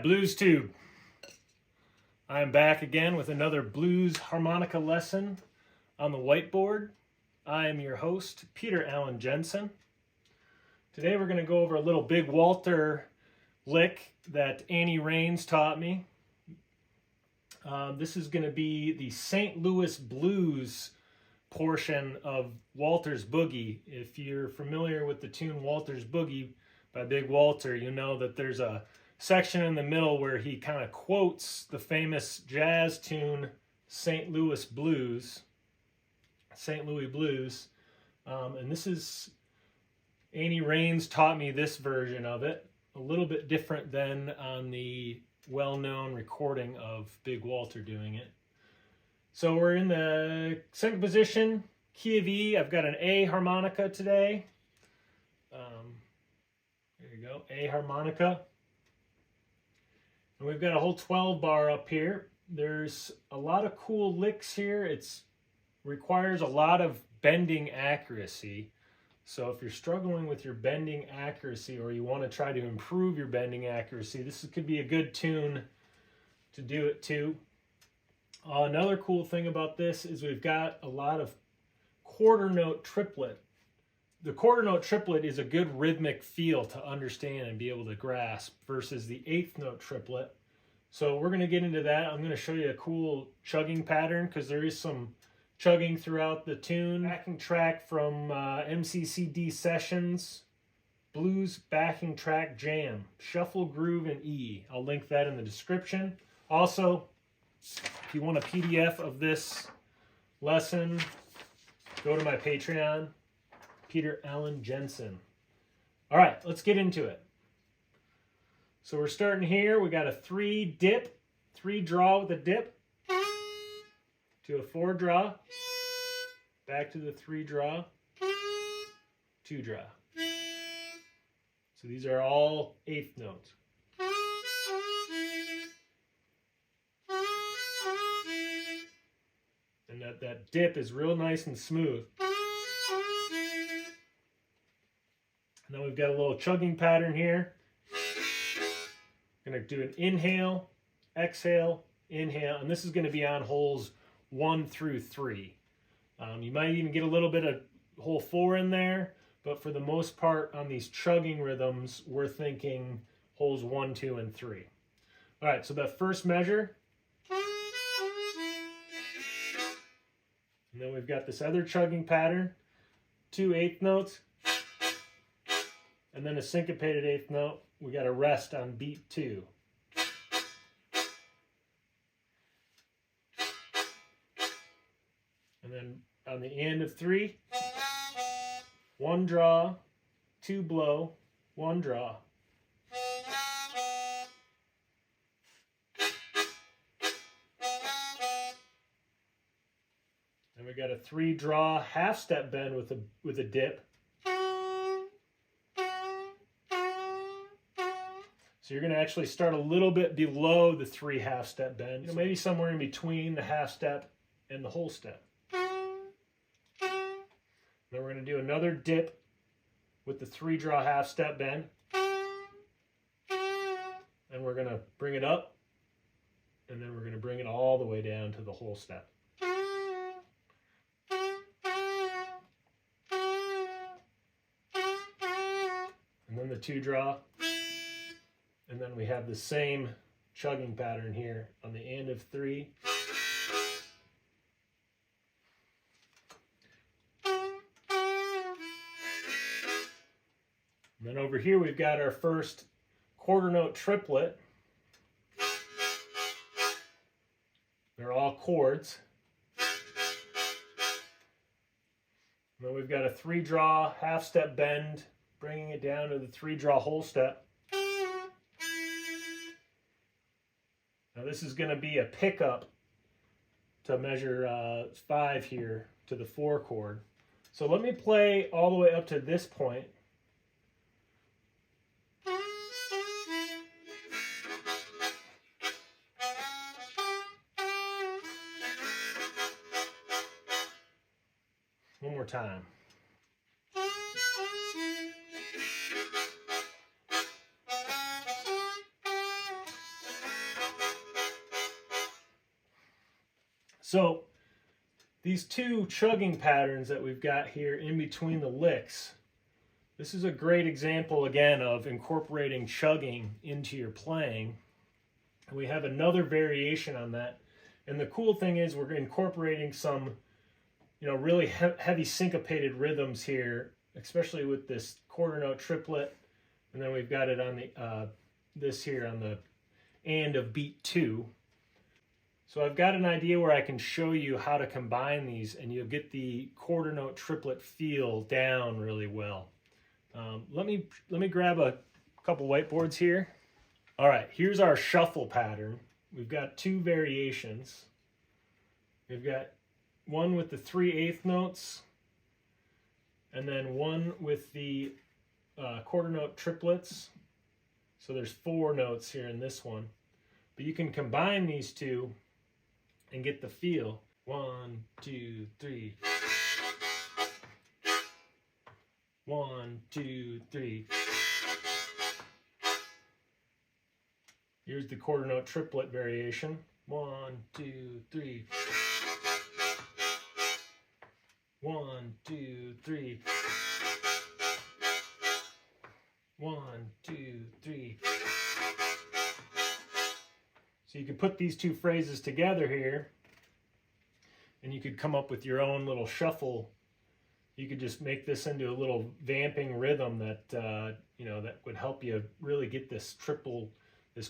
Alright, BluesTube. I'm back again with another blues harmonica lesson on the whiteboard. I am your host, Peter Allen Jensen. Today we're going to go over a little Big Walter lick that Annie Raines taught me. This is going to be the St. Louis Blues portion of Walter's Boogie. If you're familiar with the tune Walter's Boogie by Big Walter, you know that there's a section in the middle where he kind of quotes the famous jazz tune St. Louis Blues. And this is, Annie Raines taught me this version of it, a little bit different than on the well-known recording of Big Walter doing it. So we're in the second position, key of E. I've got an A harmonica today. There you go, A harmonica. And we've got a whole 12 bar up here. There's a lot of cool licks here. It requires a lot of bending accuracy. So if you're struggling with your bending accuracy or you want to try to improve your bending accuracy, this could be a good tune to do it to. Another cool thing about this is we've got a lot of quarter note triplet. The quarter note triplet is a good rhythmic feel to understand and be able to grasp versus the eighth note triplet. So we're going to get into that. I'm going to show you a cool chugging pattern because there is some chugging throughout the tune. Backing track from MCCD Sessions, Blues Backing Track Jam, Shuffle Groove in E. I'll link that in the description. Also, if you want a PDF of this lesson, go to my Patreon, Peter Allen Jensen. All right, let's get into it. So we're starting here. We got a 3 dip, 3 draw with a dip, to a 4 draw, back to the 3 draw, 2 draw. So these are all eighth notes. And that dip is real nice and smooth. And then we've got a little chugging pattern here. Going to do an inhale, exhale, inhale, and this is going to be on holes 1 through 3. You might even get a little bit of hole 4 in there, but for the most part on these chugging rhythms, we're thinking holes 1, 2, and 3. All right, so that first measure. And then we've got this other chugging pattern, 2 eighth notes, and then a syncopated eighth note. We got a rest on beat 2. And then on the end of 3, 1 draw, 2 blow, 1 draw. And we got a 3 draw half step bend with a dip. So you're going to actually start a little bit below the 3 half step bend, maybe somewhere in between the half step and the whole step. Then we're going to do another dip with the 3 draw half step bend. And we're going to bring it up, and then we're going to bring it all the way down to the whole step. And then the 2 draw. And then we have the same chugging pattern here on the end of 3. And then over here we've got our first quarter note triplet. They're all chords. And then we've got a 3 draw half step bend, bringing it down to the 3 draw whole step. Now this is going to be a pickup to measure 5 here to the 4 chord. So let me play all the way up to this point. One more time. So these two chugging patterns that we've got here in between the licks, this is a great example again of incorporating chugging into your playing. And we have another variation on that. And the cool thing is we're incorporating some, really heavy syncopated rhythms here, especially with this quarter note triplet. And then we've got it on the this here on the and of beat 2. So I've got an idea where I can show you how to combine these and you'll get the quarter note triplet feel down really well. Let me grab a couple whiteboards here. All right, here's our shuffle pattern. We've got two variations. We've got one with the 3/8 notes and then one with the quarter note triplets. So there's 4 notes here in this one. But you can combine these two and get the feel. 1, 2, 3. 1, 2, 3. Here's the quarter note triplet variation. 1, 2, 3. 1, 2, 3. 1, 2, 3. So you could put these two phrases together here and you could come up with your own little shuffle. You could just make this into a little vamping rhythm that that would help you really get this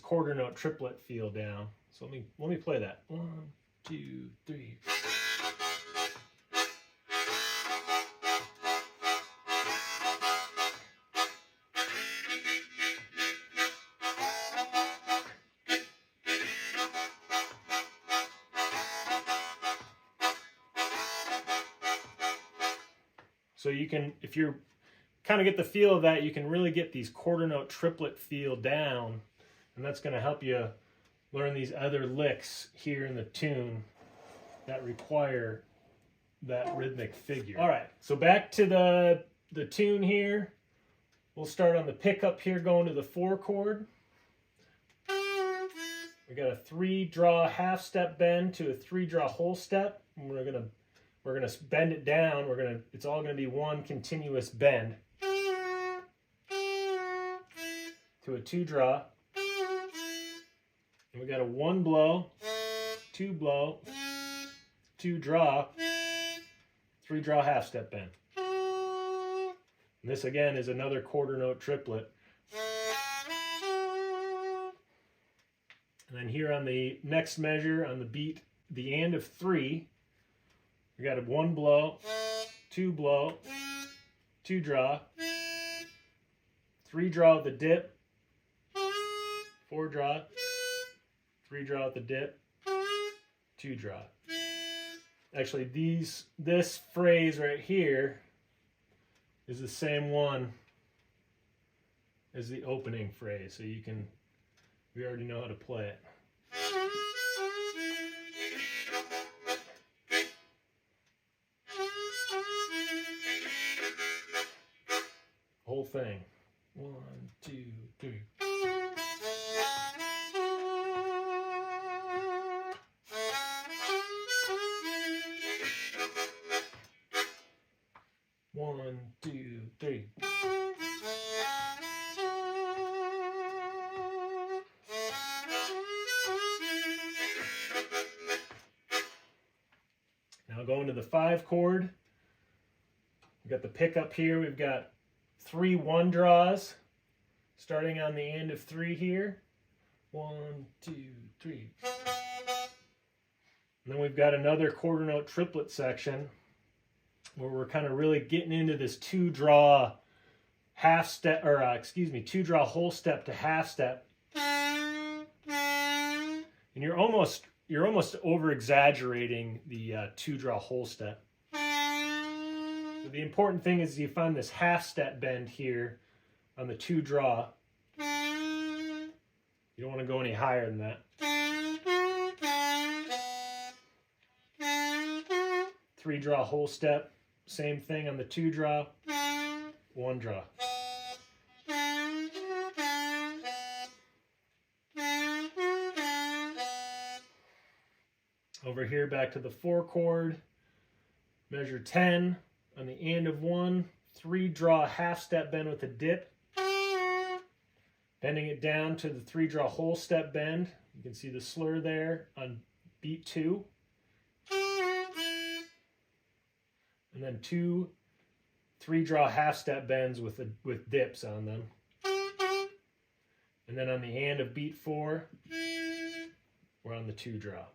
quarter note triplet feel down. So let me play that. 1, 2, 3. So you can, if you're kind of get the feel of that, you can really get these quarter note triplet feel down, and that's going to help you learn these other licks here in the tune that require that rhythmic figure. All right, so back to the tune here. We'll start on the pickup here going to the 4 chord. We got a 3-draw half step bend to a 3-draw whole step, and we're gonna bend it down. It's all gonna be one continuous bend to a 2-draw. And we got a 1 blow, 2 blow, 2 draw, 3-draw half step bend. And this again is another quarter note triplet. And then here on the next measure on the beat, the and of 3, we got a 1 blow, 2 blow, 2 draw, 3 draw with the dip, 4 draw, 3 draw with the dip, 2 draw. Actually, this phrase right here is the same one as the opening phrase, so we already know how to play it. Whole thing. 1, 2, 3. One, two, three. Now going to the 5 chord. We've got the pickup here. We've got 3 1 draws starting on the end of 3 here. 1, 2, 3. And then we've got another quarter note triplet section where we're kind of really getting into this 2-draw half step, or 2-draw whole step to half step. And you're almost over exaggerating the 2-draw whole step. So the important thing is you find this half step bend here on the 2-draw. You don't want to go any higher than that. 3-draw whole step, same thing on the 2-draw, 1 draw. Over here, back to the 4 chord, measure 10 on the end of 1, 3 draw half step bend with a dip, bending it down to the 3 draw whole step bend. You can see the slur there on beat 2, and then 2 3 draw half step bends with dips on them, and then on the end of beat 4, we're on the 2 draw.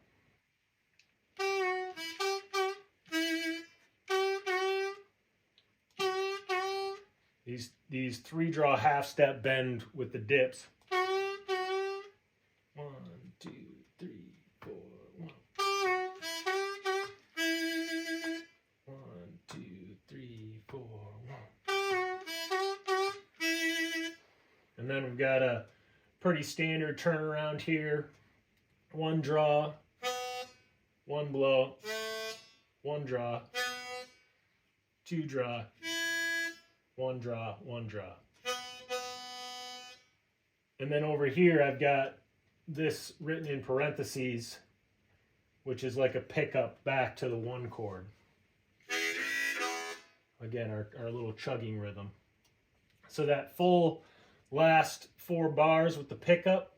These 3 draw half step bend with the dips. 1, 2, 3, 4, 1. 1, 2, 3, 4, 1. And then we've got a pretty standard turnaround here. 1 draw, 1 blow, 1 draw, 2 draw, 1 draw, 1 draw. And then over here I've got this written in parentheses, which is like a pickup back to the 1 chord. Again, our little chugging rhythm. So that full last 4 bars with the pickup.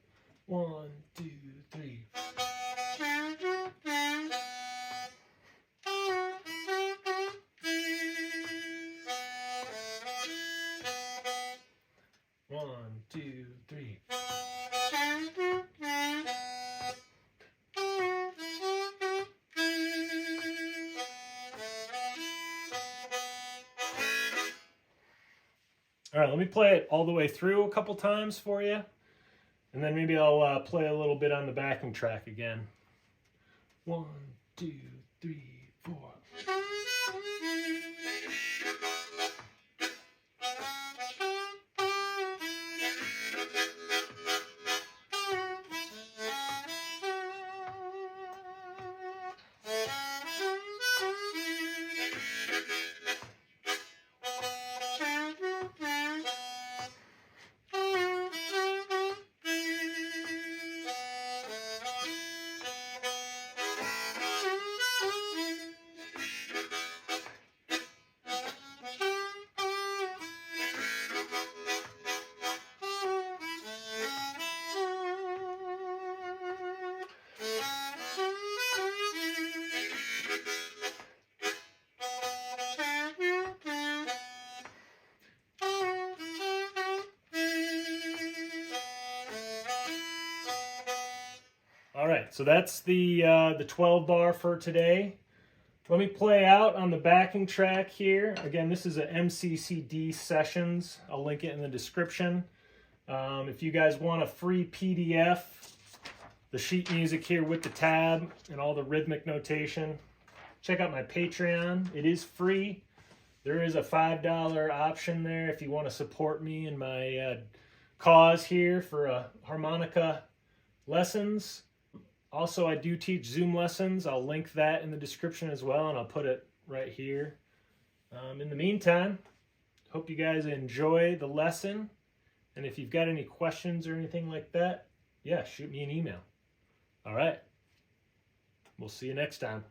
1, 2, 3. All right, let me play it all the way through a couple times for you, and then maybe I'll play a little bit on the backing track again. 1, 2, 3, 4. All right, so that's the 12 bar for today. Let me play out on the backing track here. Again, this is a MCCD Sessions. I'll link it in the description. If you guys want a free PDF, the sheet music here with the tab and all the rhythmic notation, check out my Patreon. It is free. There is a $5 option there if you want to support me in my cause here for harmonica lessons. Also, I do teach Zoom lessons. I'll link that in the description as well, and I'll put it right here. In the meantime, hope you guys enjoy the lesson. And if you've got any questions or anything like that, yeah, shoot me an email. All right. We'll see you next time.